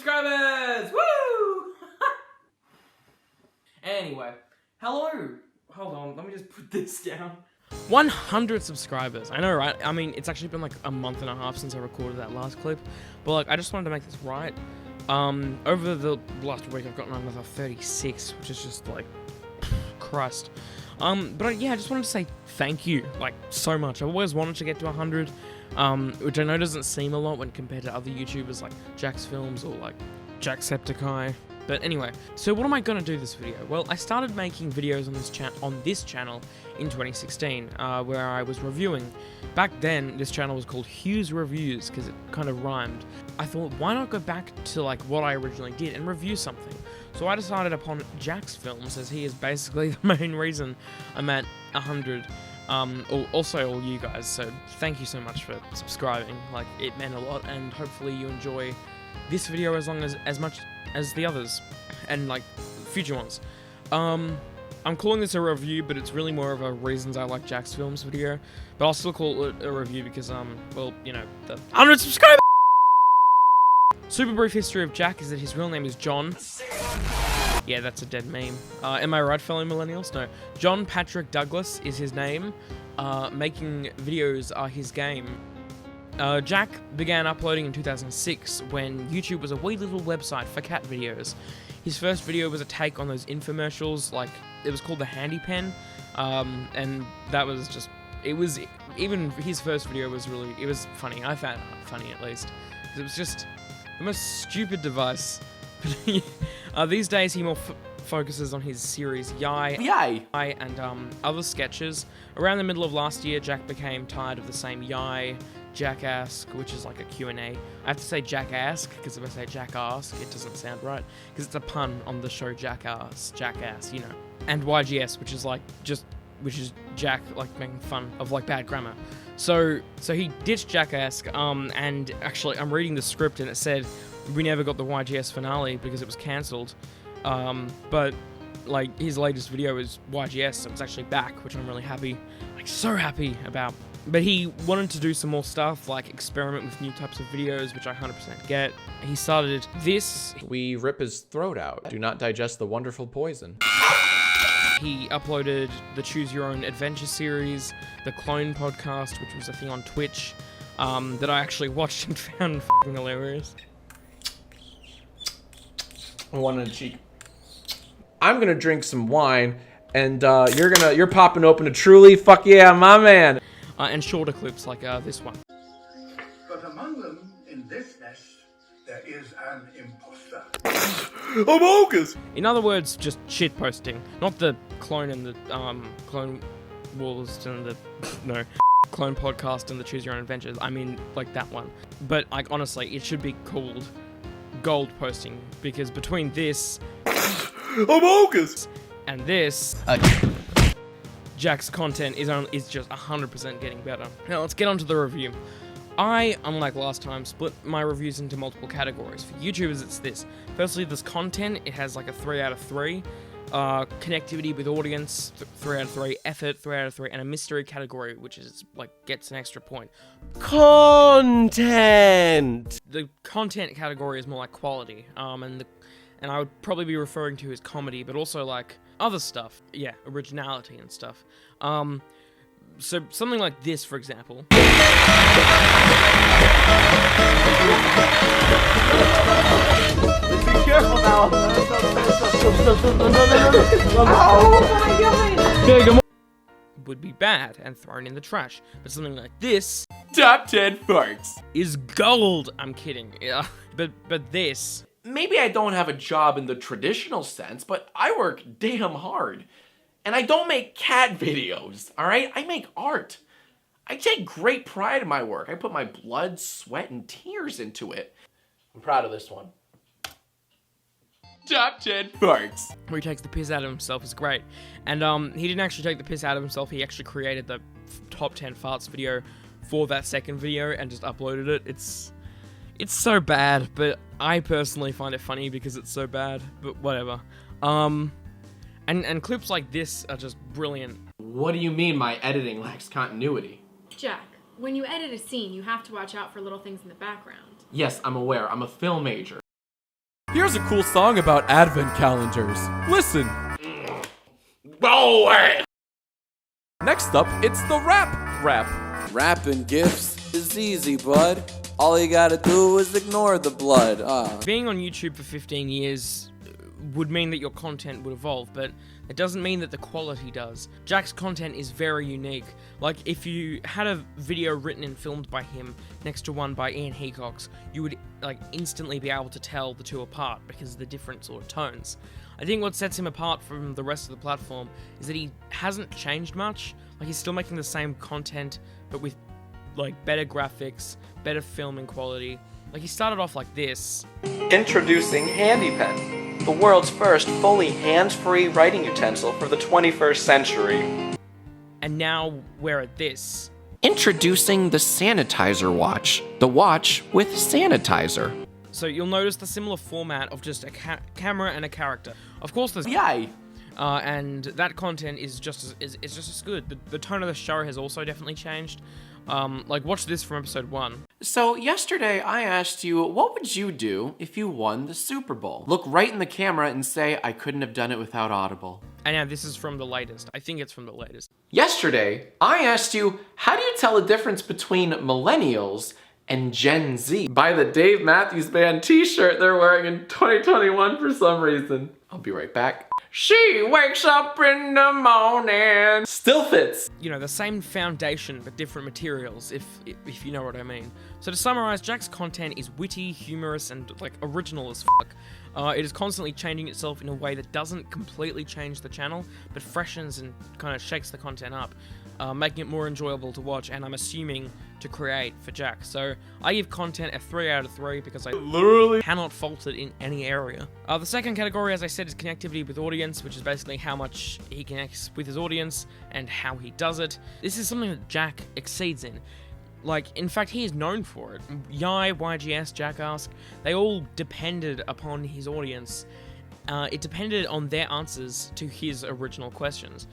subscribers! Woo! Anyway, hello. Hold on, let me just put this down. 100 subscribers. I know, right? I mean, it's actually been like a month and a half since I recorded that last clip, but like, I just wanted to make this right. Over the last week, I've gotten another 36, which is just like, Christ. But yeah, I just wanted to say thank you, like, so much. I've always wanted to get to 100, which I know doesn't seem a lot when compared to other YouTubers like Jacksfilms or like Jacksepticeye. But anyway, so what am I gonna do this video? Well, I started making videos on this channel in 2016, where I was reviewing. Back then, this channel was called Hugh's Reviews because it kind of rhymed. I thought, why not go back to like what I originally did and review something? So I decided upon Jacksfilms, as he is basically the main reason I'm at 100. Also all you guys. So thank you so much for subscribing. Like, it meant a lot, and hopefully you enjoy this video as much as the others, and like future ones. I'm calling this a review, but it's really more of a reasons I like Jacksfilms video. But I'll still call it a review because well, you know, the 100 subscribers. Super brief history of Jack is that his real name is John. Yeah, that's a dead meme. Am I right, fellow millennials? No. John Patrick Douglas is his name. Making videos are his game. Jack began uploading in 2006 when YouTube was a wee little website for cat videos. His first video was a take on those infomercials, like, it was called The Handy Pen, and that was just, even his first video was really, it was funny. I found it funny, at least. It was just the most stupid device. These days he more focuses on his series Yay and other sketches. Around the middle of last year, Jack became tired of the same Yay, Jack Ask, which is like a Q&A. I have to say Jack Ask, because if I say Jack Ask, it doesn't sound right, because it's a pun on the show Jack Ass, you know. And YGS, which is like, which is Jack, like, making fun of, like, bad grammar. So he ditched Jack Ask, and actually, I'm reading the script, and it said, we never got the YGS finale because it was cancelled. But, like, his latest video is YGS, so it's actually back, which I'm really happy, like, so happy about. But he wanted to do some more stuff, like experiment with new types of videos, which I 100% get. He started this. We rip his throat out. Do not digest the wonderful poison. He uploaded the Choose Your Own Adventure series, the Clone podcast, which was a thing on Twitch, that I actually watched and found f***ing hilarious. One in the cheek. I'm gonna drink some wine, and you're popping open a Truly. Fuck yeah, my man. And shorter clips like this one. But among them, in this nest, there is an imposter. Amogus! In other words, just shit posting. Not the clone and the clone wars and the no clone podcast and the Choose Your Own Adventures. I mean, like that one. But like, honestly, it should be called gold posting, because between this Amogus and this, Jack's content is just 100% getting better. Now let's get on to the review. I, unlike last time, split my reviews into multiple categories. For YouTubers, it's this. Firstly, this content, it has like a 3 out of 3. Connectivity with audience, 3 out of 3. Effort, 3 out of 3. And a mystery category, which is like, gets an extra point. Content! The content category is more like quality. And I would probably be referring to as comedy, but also like other stuff. Yeah, originality and stuff. So something like this, for example. Be careful now. Would be bad and thrown in the trash. But something like this, Top 10 farts, is gold. I'm kidding. Yeah. But this, maybe I don't have a job in the traditional sense, but I work damn hard. And I don't make cat videos, alright? I make art. I take great pride in my work. I put my blood, sweat, and tears into it. I'm proud of this one. Top 10 farts. where he takes the piss out of himself, is great. And he didn't actually take the piss out of himself, he actually created the top 10 farts video for that second video and just uploaded it. It's so bad, but I personally find it funny because it's so bad, but whatever. And clips like this are just brilliant. What do you mean my editing lacks continuity? Jack, when you edit a scene, you have to watch out for little things in the background. Yes, I'm aware. I'm a film major. Here's a cool song about advent calendars. Listen. Go away! Next up, it's the rap. Wrapping gifts is easy, bud. All you gotta do is ignore the blood. Being on YouTube for 15 years would mean that your content would evolve, but it doesn't mean that the quality does. Jack's content is very unique. Like, if you had a video written and filmed by him next to one by Ian Hecox, you would, like, instantly be able to tell the two apart because of the different sort of tones. I think what sets him apart from the rest of the platform is that he hasn't changed much. Like, he's still making the same content, but with, like, better graphics, better filming quality. Like, he started off like this. Introducing HandyPen, the world's first fully hands-free writing utensil for the 21st century. And now we're at this. Introducing the Sanitizer Watch. The watch with sanitizer. So you'll notice the similar format of just a camera and a character. Of course, there's Yay! and that content is just as good. The tone of the show has also definitely changed. Like, watch this from episode 1. So yesterday I asked you, what would you do if you won the Super Bowl? Look right in the camera and say, I couldn't have done it without Audible. And now this is from the latest. I think it's from the latest. Yesterday I asked you, how do you tell the difference between millennials and Gen Z? By the Dave Matthews Band t-shirt they're wearing in 2021 for some reason. I'll be right back. She wakes up in the morning. Still fits. You know, the same foundation but different materials, if you know what I mean. So to summarize, Jack's content is witty, humorous, and, like, original as fuck. It is constantly changing itself in a way that doesn't completely change the channel, but freshens and kind of shakes the content up, making it more enjoyable to watch, and I'm assuming to create for Jack. So I give content a 3 out of 3 because I literally cannot fault it in any area. The second category, as I said, is connectivity with audience, which is basically how much he connects with his audience and how he does it. This is something that Jack exceeds in. Like, in fact, he is known for it. Yai, YGS, Jackask, they all depended upon his audience. It depended on their answers to his original questions.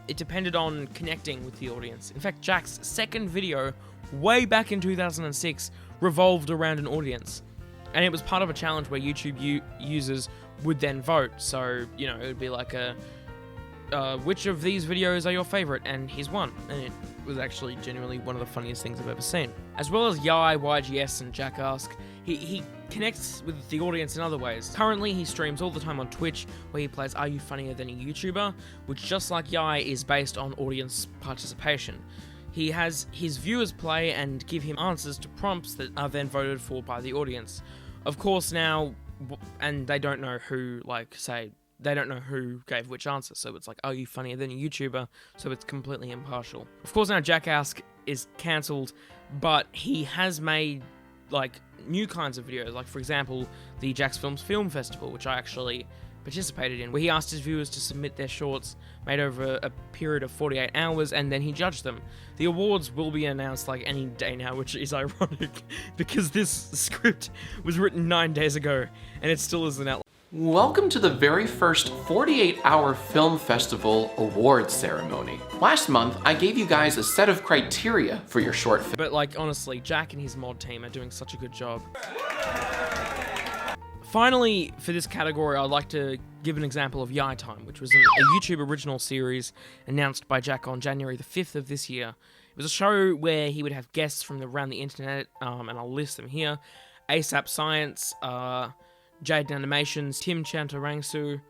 It depended on connecting with the audience. In fact, Jack's second video, way back in 2006, revolved around an audience. And it was part of a challenge where YouTube users would then vote. So, you know, it would be like which of these videos are your favorite? And here's one. And it was actually genuinely one of the funniest things I've ever seen. As well as Yai, YGS, and Jackask, he connects with the audience in other ways. Currently, he streams all the time on Twitch, where he plays Are You Funnier Than a YouTuber, which, just like Yai, is based on audience participation. He has his viewers play and give him answers to prompts that are then voted for by the audience. Of course, now, and they don't know who, like, say, they don't know who gave which answer, so it's like, are you funnier than a YouTuber? So it's completely impartial. Of course, now Jackask is cancelled, but he has made, like, new kinds of videos, like, for example, the Jacksfilms Film Festival, which I actually participated in, where he asked his viewers to submit their shorts made over a period of 48 hours, and then he judged them. The awards will be announced, like, any day now, which is ironic, because this script was written 9 days ago, and it still isn't out. Welcome to the very first 48-hour film festival awards ceremony. Last month, I gave you guys a set of criteria for your short film. But, like, honestly, Jack and his mod team are doing such a good job. Finally, for this category, I'd like to give an example of Yai Time, which was a YouTube original series announced by Jack on January the 5th of this year. It was a show where he would have guests from around the internet, and I'll list them here. ASAP Science, Jade Animations, Tim Chantarangsu,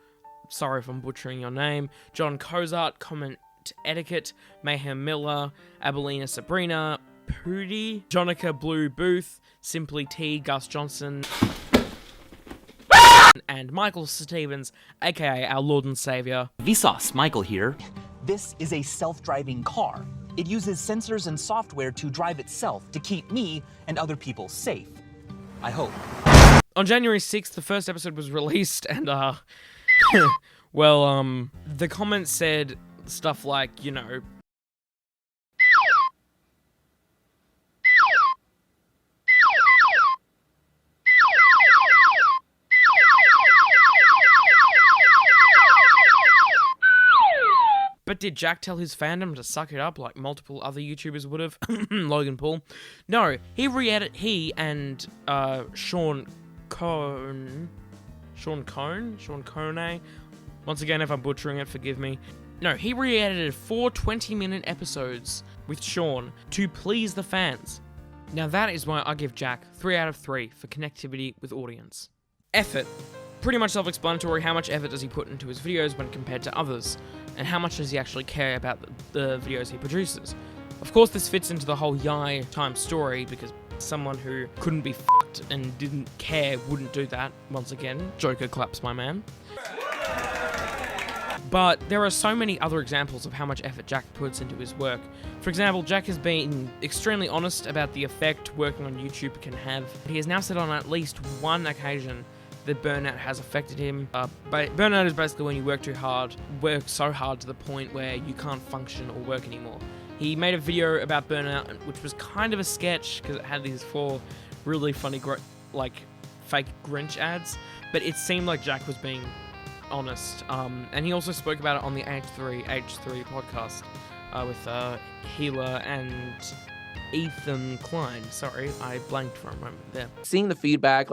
sorry if I'm butchering your name, John Cozart, Comment Etiquette, Mayhem Miller, Abelina Sabrina, Pooty, Jonica Blue Booth, Simply T, Gus Johnson, and Michael Stevens, aka our Lord and Savior. Vsauce, Michael here. This is a self-driving car. It uses sensors and software to drive itself to keep me and other people safe. I hope. On January 6th, the first episode was released, and, well, the comments said stuff like, you know, but did Jack tell his fandom to suck it up like multiple other YouTubers would have? Logan Paul. No, he and Sean Cohn, Sean Cone. Once again, if I'm butchering it, forgive me. No, he re-edited 4 20-minute episodes with Sean to please the fans. Now that is why I give Jack 3 out of 3 for connectivity with audience. Effort. Pretty much self-explanatory. How much effort does he put into his videos when compared to others? And how much does he actually care about the videos he produces? Of course, this fits into the whole Yai time story, because someone who couldn't be fucked and didn't care wouldn't do that. Once again, Joker claps my man. But there are so many other examples of how much effort Jack puts into his work. For example, Jack has been extremely honest about the effect working on YouTube can have. He has now said on at least one occasion that burnout has affected him. Burnout is basically when you work too hard, work so hard to the point where you can't function or work anymore. He made a video about burnout, which was kind of a sketch because it had these 4 really funny, fake Grinch ads. But it seemed like Jack was being honest. And he also spoke about it on the H3 podcast with Healer and Ethan Klein. Sorry, I blanked for a moment there. Seeing the feedback,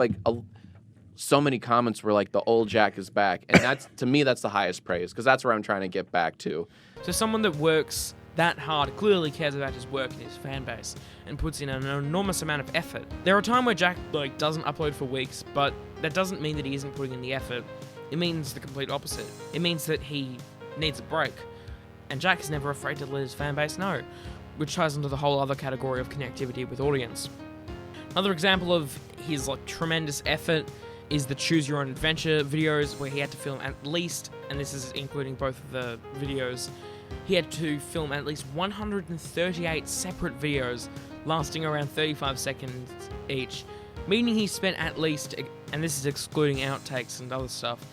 so many comments were like, the old Jack is back. And that's, to me, that's the highest praise, because that's where I'm trying to get back to. So someone that works that hard, clearly cares about his work and his fan base, and puts in an enormous amount of effort. There are times where Jack doesn't upload for weeks, but that doesn't mean that he isn't putting in the effort. It means the complete opposite. It means that he needs a break. And Jack is never afraid to let his fan base know, which ties into the whole other category of connectivity with audience. Another example of his tremendous effort is the Choose Your Own Adventure videos, where he had to film at least, and this is including both of the videos, he had to film at least 138 separate videos lasting around 35 seconds each, meaning he spent at least, and this is excluding outtakes and other stuff,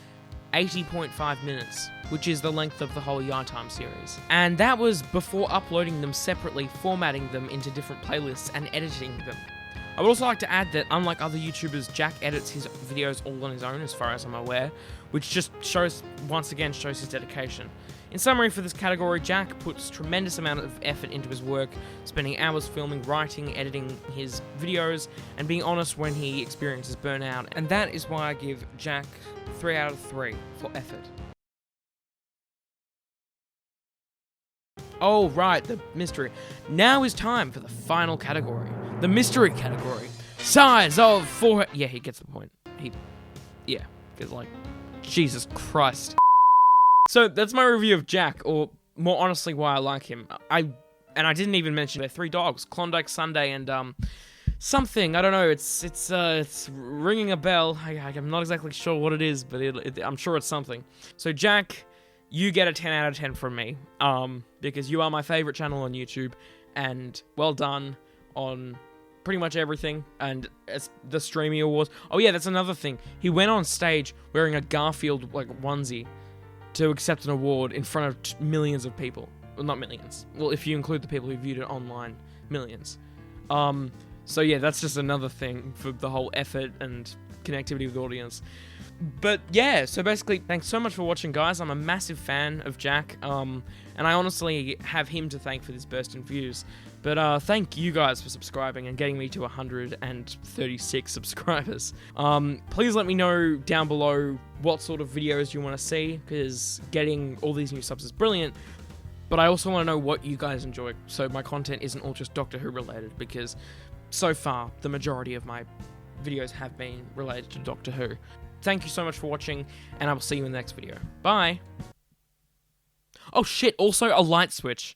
80.5 minutes, which is the length of the whole Yai Time series. And that was before uploading them separately, formatting them into different playlists, and editing them. I would also like to add that unlike other YouTubers, Jack edits his videos all on his own, as far as I'm aware, which just once again shows his dedication. In summary, for this category, Jack puts tremendous amount of effort into his work, spending hours filming, writing, editing his videos, and being honest when he experiences burnout, and that is why I give Jack 3 out of 3 for effort. Oh, right, the mystery. Now is time for the final category. The mystery category. Size of forehead. Yeah, he gets the point. Yeah, because Jesus Christ. So that's my review of Jack, or more honestly, why I like him. I didn't even mention their 3 dogs, Klondike Sunday and something. I don't know. It's ringing a bell. I'm not exactly sure what it is, but I'm sure it's something. So Jack, you get a 10 out of 10 from me, because you are my favorite channel on YouTube, and well done on pretty much everything, and it's the Streamy Awards. Oh yeah, that's another thing. He went on stage wearing a Garfield onesie to accept an award in front of millions of people. Well, not millions. Well, if you include the people who viewed it online, millions. So yeah, that's just another thing for the whole effort and connectivity with the audience. But yeah, so basically, thanks so much for watching, guys. I'm a massive fan of Jack, and I honestly have him to thank for this burst in views. But thank you guys for subscribing and getting me to 136 subscribers. Please let me know down below what sort of videos you want to see, because getting all these new subs is brilliant. But I also want to know what you guys enjoy, so my content isn't all just Doctor Who related, because so far, the majority of my videos have been related to Doctor Who. Thank you so much for watching, and I will see you in the next video. Bye! Oh shit, also a light switch.